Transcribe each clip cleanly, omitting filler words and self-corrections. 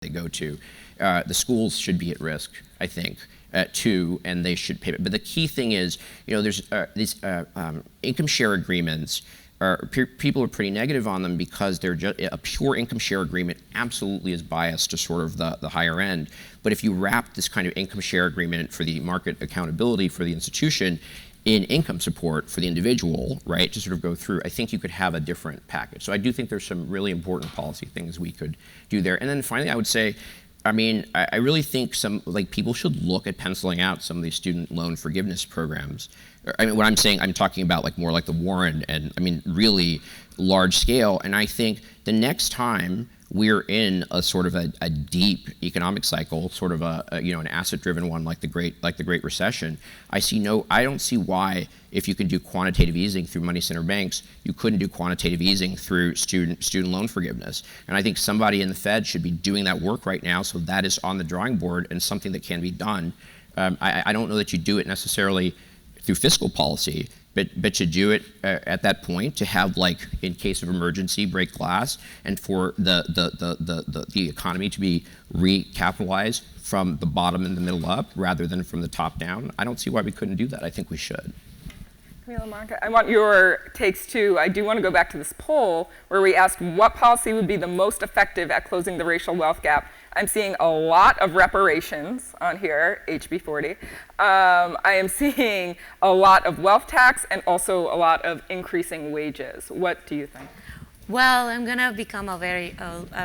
they go to. The schools should be at risk, I think, too, and they should pay. But the key thing is, there's these income share agreements. People are pretty negative on them because they're just a pure income share agreement absolutely is biased to sort of the higher end. But if you wrap this kind of income share agreement for the market accountability for the institution in income support for the individual, right, to sort of go through, I think you could have a different package. So I do think there's some really important policy things we could do there. And then finally, I would say, I really think people should look at penciling out some of these student loan forgiveness programs. What I'm saying, I'm talking about more like the Warren and really large scale. And I think the next time we're in a sort of a deep economic cycle, sort of an asset-driven one like the Great Recession, I don't see why, if you can do quantitative easing through money center banks, you couldn't do quantitative easing through student loan forgiveness. And I think somebody in the Fed should be doing that work right now, so that is on the drawing board and something that can be done. I don't know that you do it necessarily through fiscal policy, but to do it at that point, to have, in case of emergency, break glass, and for the economy to be recapitalized from the bottom and the middle up rather than from the top down. I don't see why we couldn't do that. I think we should. Camille and Mónica, I want your takes too. I do want to go back to this poll where we asked what policy would be the most effective at closing the racial wealth gap. I'm seeing a lot of reparations on here, HB 40. I am seeing a lot of wealth tax and also a lot of increasing wages. What do you think? Well, I'm going to become a very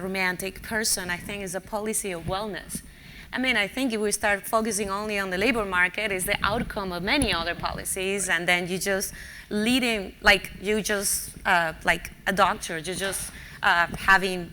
romantic person. I think it's a policy of wellness. I think if we start focusing only on the labor market, it's the outcome of many other policies, and then you just leading, like a doctor, you're just having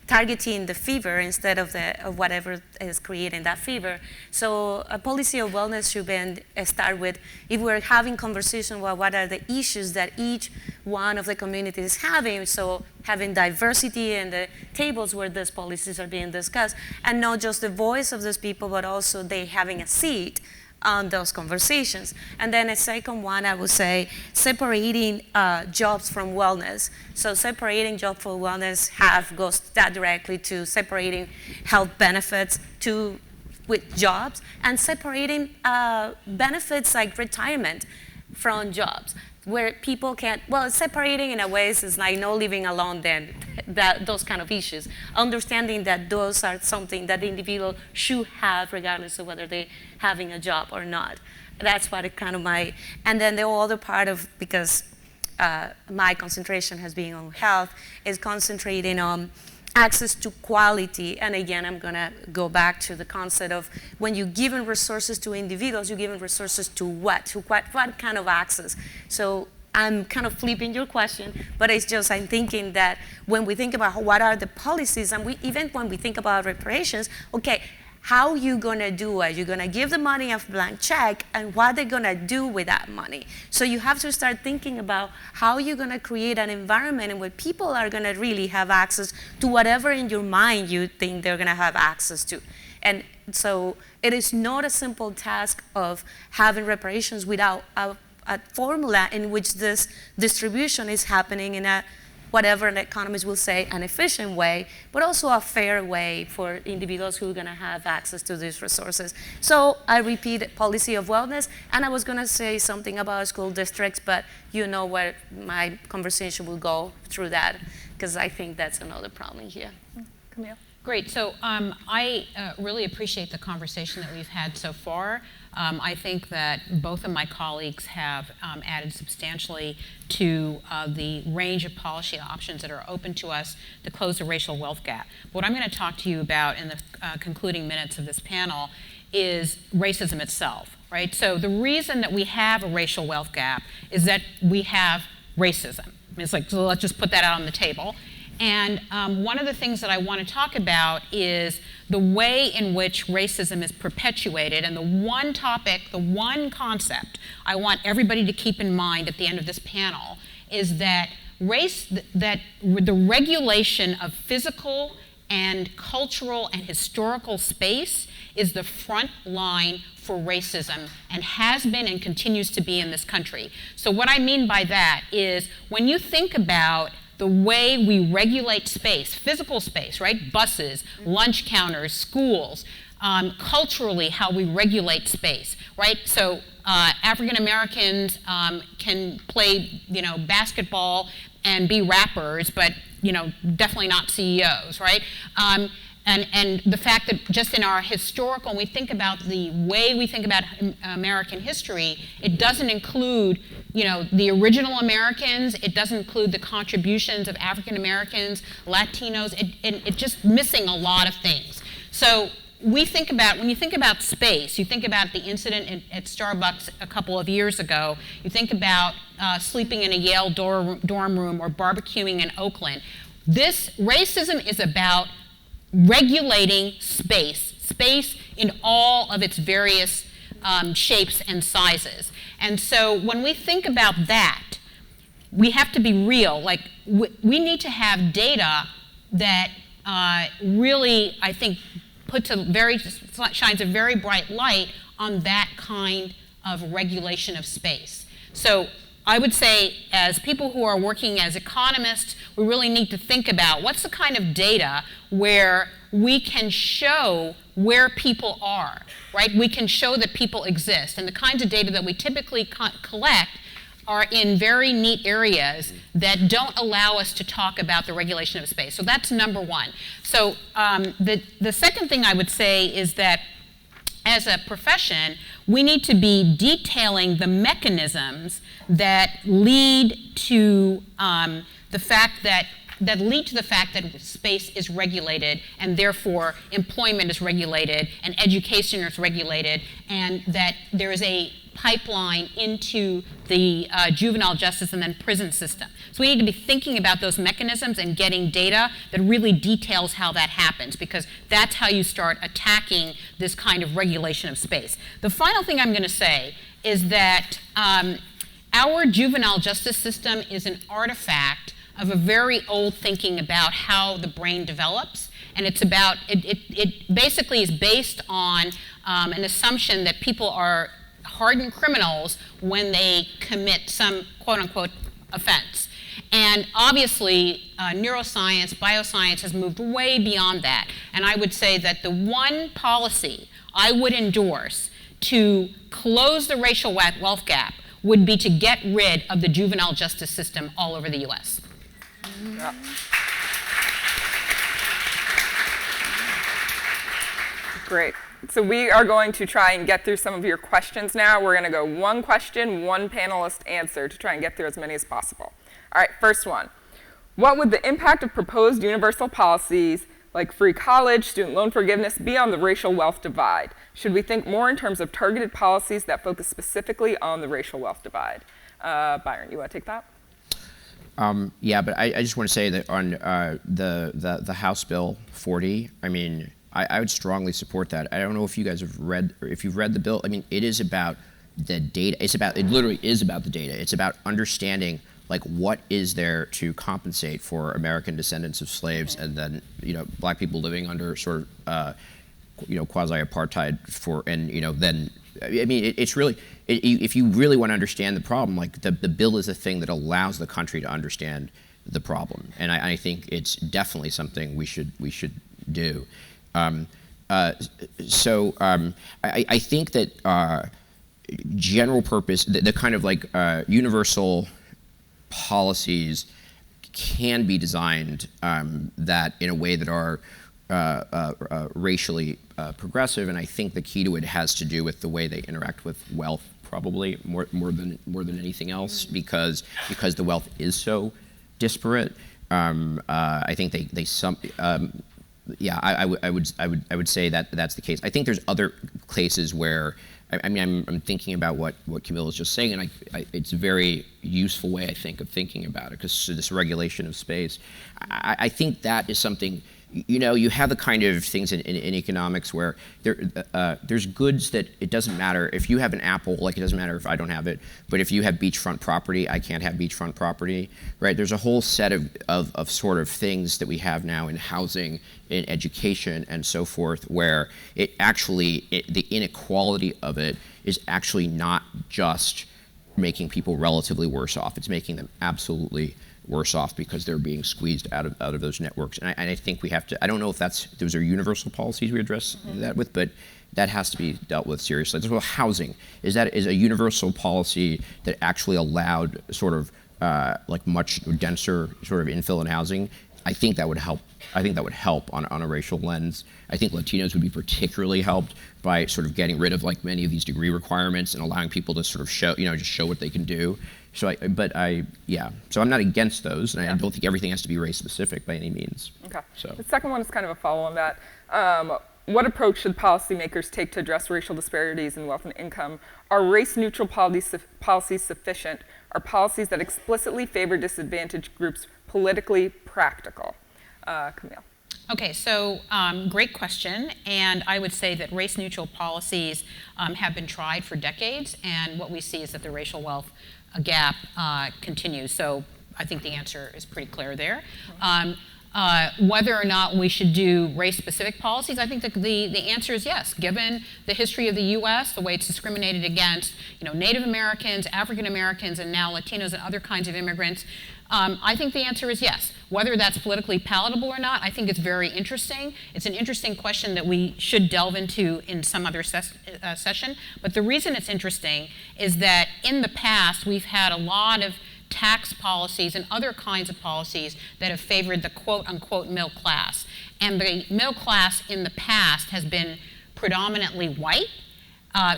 targeting the fever instead of whatever is creating that fever. So a policy of wellness should start with, if we're having conversation about what are the issues that each one of the communities is having, so having diversity in the tables where these policies are being discussed, and not just the voice of those people, but also they having a seat on those conversations. And then a second one, I would say, separating jobs from wellness. So separating job from wellness goes that directly to separating health benefits with jobs, and separating benefits like retirement from jobs, where people can't, separating in a way is like no living alone then, those kind of issues. Understanding that those are something that the individual should have regardless of whether they're having a job or not. That's what it kind of and then the other part of, because my concentration has been on health, is concentrating on access to quality. And again, I'm going to go back to the concept of when you're giving resources to individuals, you're giving resources to what? To what kind of access? So I'm kind of flipping your question, but it's just I'm thinking that when we think about what are the policies, and even when we think about reparations, okay, how are you going to do it? You're going to give the money a blank check, and what they're going to do with that money. So you have to start thinking about how you're going to create an environment in which people are going to really have access to whatever in your mind you think they're going to have access to. And so it is not a simple task of having reparations without a formula in which this distribution is happening in a whatever the economists will say, an efficient way, but also a fair way for individuals who are going to have access to these resources. So I repeat, policy of wellness, and I was going to say something about school districts, but you know where my conversation will go through that, because I think that's another problem here. Camille? Great. So I really appreciate the conversation that we've had so far. I think that both of my colleagues have added substantially to the range of policy options that are open to us to close the racial wealth gap. What I'm going to talk to you about in the concluding minutes of this panel is racism itself, right? So the reason that we have a racial wealth gap is that we have racism. It's like, so let's just put that out on the table. And one of the things that I want to talk about is the way in which racism is perpetuated. And the one topic, the one concept I want everybody to keep in mind at the end of this panel is that the regulation of physical and cultural and historical space is the front line for racism, and has been and continues to be in this country. So what I mean by that is when you think about the way we regulate space, physical space, right? Buses, lunch counters, schools, culturally how we regulate space, right? So African Americans can play, basketball and be rappers, but definitely not CEOs, right? And the fact that just in our historical, when we think about the way we think about American history, it doesn't include, the original Americans. It doesn't include the contributions of African Americans, Latinos. It's just missing a lot of things. So when you think about space, you think about the incident at Starbucks a couple of years ago. You think about sleeping in a Yale dorm room or barbecuing in Oakland. This racism is about regulating space in all of its various shapes and sizes. And so when we think about that, we have to be real. Like, we need to have data that really, I think, shines a very bright light on that kind of regulation of space. So I would say, as people who are working as economists, we really need to think about what's the kind of data where we can show where people are, right? We can show that people exist. And the kinds of data that we typically collect are in very neat areas that don't allow us to talk about the regulation of space. So that's number one. So the second thing I would say is that as a profession, we need to be detailing the mechanisms that lead to the fact that space is regulated, and therefore employment is regulated, and education is regulated, and that there is a pipeline into the juvenile justice and then prison system. So we need to be thinking about those mechanisms and getting data that really details how that happens, because that's how you start attacking this kind of regulation of space. The final thing I'm going to say is that our juvenile justice system is an artifact of a very old thinking about how the brain develops, and it basically is based on an assumption that people are hardened criminals when they commit some quote-unquote offense. And obviously, neuroscience, bioscience has moved way beyond that. And I would say that the one policy I would endorse to close the racial wealth gap would be to get rid of the juvenile justice system all over the U.S. Yeah. Great. So we are going to try and get through some of your questions now. We're going to go one question, one panelist answer to try and get through as many as possible. All right, first one. What would the impact of proposed universal policies like free college, student loan forgiveness be on the racial wealth divide? Should we think more in terms of targeted policies that focus specifically on the racial wealth divide? Byron, you want to take that? Yeah, but I just want to say that on the House Bill 40, I mean, I would strongly support that. I don't know if you guys have read, or if you've read the bill. I mean, it is about the data. It literally is about the data. It's about understanding, like, what is there to compensate for American descendants of slaves, and then, black people living under sort of, quasi-apartheid then, I mean, it's really, if you really want to understand the problem, like, the bill is a thing that allows the country to understand the problem. And I think it's definitely something we should do. I think that general purpose, the kind of like universal policies can be designed that in a way that are racially progressive, and I think the key to it has to do with the way they interact with wealth, probably more than anything else, because the wealth is so disparate. I think I would say that that's the case. I think there's other cases where, I'm thinking about what Camille was just saying, and it's a very useful way, I think, of thinking about it, because this regulation of space, I think that is something, you have the kind of things in economics where there's goods that it doesn't matter. If you have an apple, like, it doesn't matter if I don't have it, but if you have beachfront property, I can't have beachfront property, right? There's a whole set of sort of things that we have now in housing, in education, and so forth, where the inequality of it is actually not just making people relatively worse off. It's making them absolutely worse off because they're being squeezed out of those networks. And I think we have to, I don't know if those are universal policies we address that with, but that has to be dealt with seriously. As well, housing, is a universal policy that actually allowed sort of like much denser sort of infill in housing. I think that would help. I think that would help on a racial lens. I think Latinos would be particularly helped by sort of getting rid of like many of these degree requirements and allowing people to sort of show, just show what they can do. So so I'm not against those, and I don't think everything has to be race specific by any means. Okay. So The second one is kind of a follow on that. What approach should policymakers take to address racial disparities in wealth and income? Are race-neutral policies sufficient? Are policies that explicitly favor disadvantaged groups politically practical? Camille. Okay, so great question, and I would say that race-neutral policies have been tried for decades, and what we see is that the racial wealth gap continues. So I think the answer is pretty clear there. Whether or not we should do race-specific policies, I think that the answer is yes. Given the history of the U.S., the way it's discriminated against, Native Americans, African Americans, and now Latinos and other kinds of immigrants, I think the answer is yes. Whether that's politically palatable or not, I think it's very interesting. It's an interesting question that we should delve into in some other session. But the reason it's interesting is that in the past, we've had a lot of tax policies and other kinds of policies that have favored the quote-unquote middle class. And the middle class in the past has been predominantly white.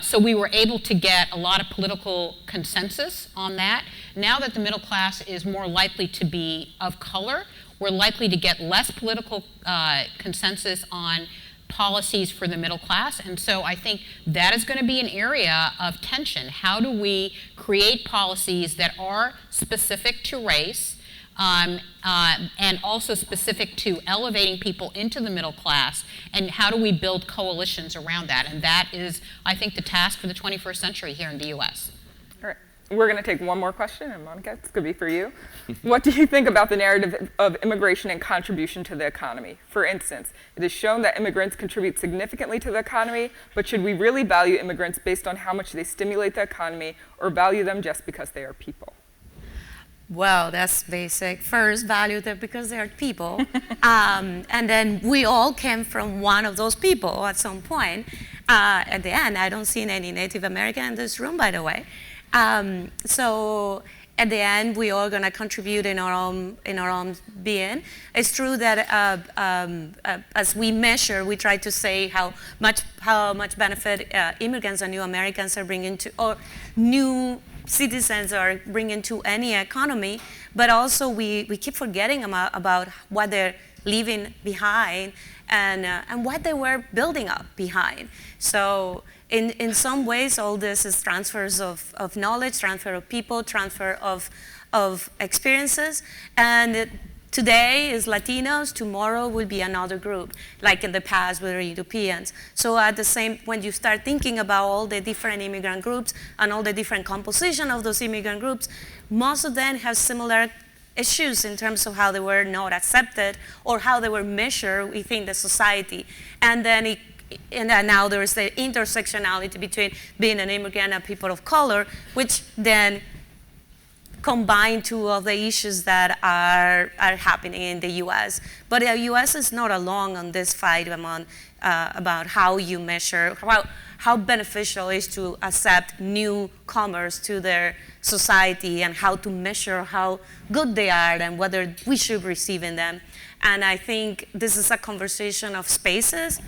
So we were able to get a lot of political consensus on that. Now that the middle class is more likely to be of color, we're likely to get less political consensus on policies for the middle class. And so I think that is going to be an area of tension. How do we create policies that are specific to race and also specific to elevating people into the middle class, and how do we build coalitions around that? And that is, I think, the task for the 21st century here in the US. All right. We're going to take one more question, and Mónica, it's going to be for you. What do you think about the narrative of immigration and contribution to the economy? For instance, it is shown that immigrants contribute significantly to the economy, but should we really value immigrants based on how much they stimulate the economy, or value them just because they are people? Well, that's basic. First, value them because they're people. And then we all came from one of those people at some point. At the end, I don't see any Native American in this room, by the way. So at the end, we all gonna contribute in our own being. It's true that as we measure, we try to say how much benefit immigrants and new Americans are bringing to, or new citizens are bringing to any economy, but also we keep forgetting about what they're leaving behind and what they were building up behind. So in some ways, all this is transfers of knowledge, transfer of people, transfer of experiences, and today is Latinos, tomorrow will be another group, like in the past with Europeans. So when you start thinking about all the different immigrant groups and all the different composition of those immigrant groups, most of them have similar issues in terms of how they were not accepted or how they were measured within the society. And then now there is the intersectionality between being an immigrant and people of color, which then combine two of the issues that are happening in the U.S. But the U.S. is not alone on this fight about how you measure, how beneficial it is to accept newcomers to their society and how to measure how good they are and whether we should be receiving them. And I think this is a conversation of spaces,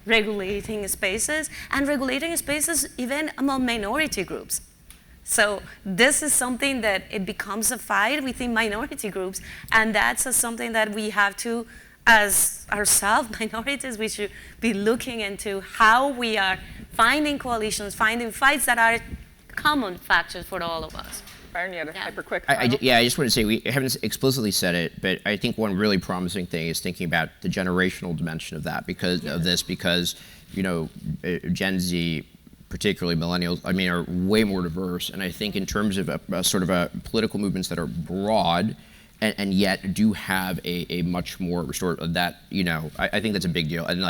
regulating spaces, and regulating spaces even among minority groups. So this is something that it becomes a fight within minority groups, and that's something that we have to, as ourselves, minorities, we should be looking into how we are finding coalitions, finding fights that are common factors for all of us. Byron, you had a hyper quick. I just want to say, we haven't explicitly said it, but I think one really promising thing is thinking about the generational dimension of that because Gen Z, particularly millennials, are way more diverse. And I think in terms of political movements that are broad and yet do have a much more restorative, I think that's a big deal. And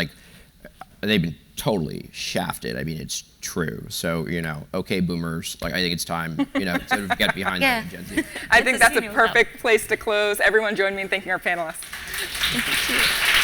they've been totally shafted. I mean, it's true. So, okay, boomers, like, I think it's time, to sort of get behind Yeah. that Gen Z. I think that's a perfect place to close. Everyone join me in thanking our panelists. Thank you.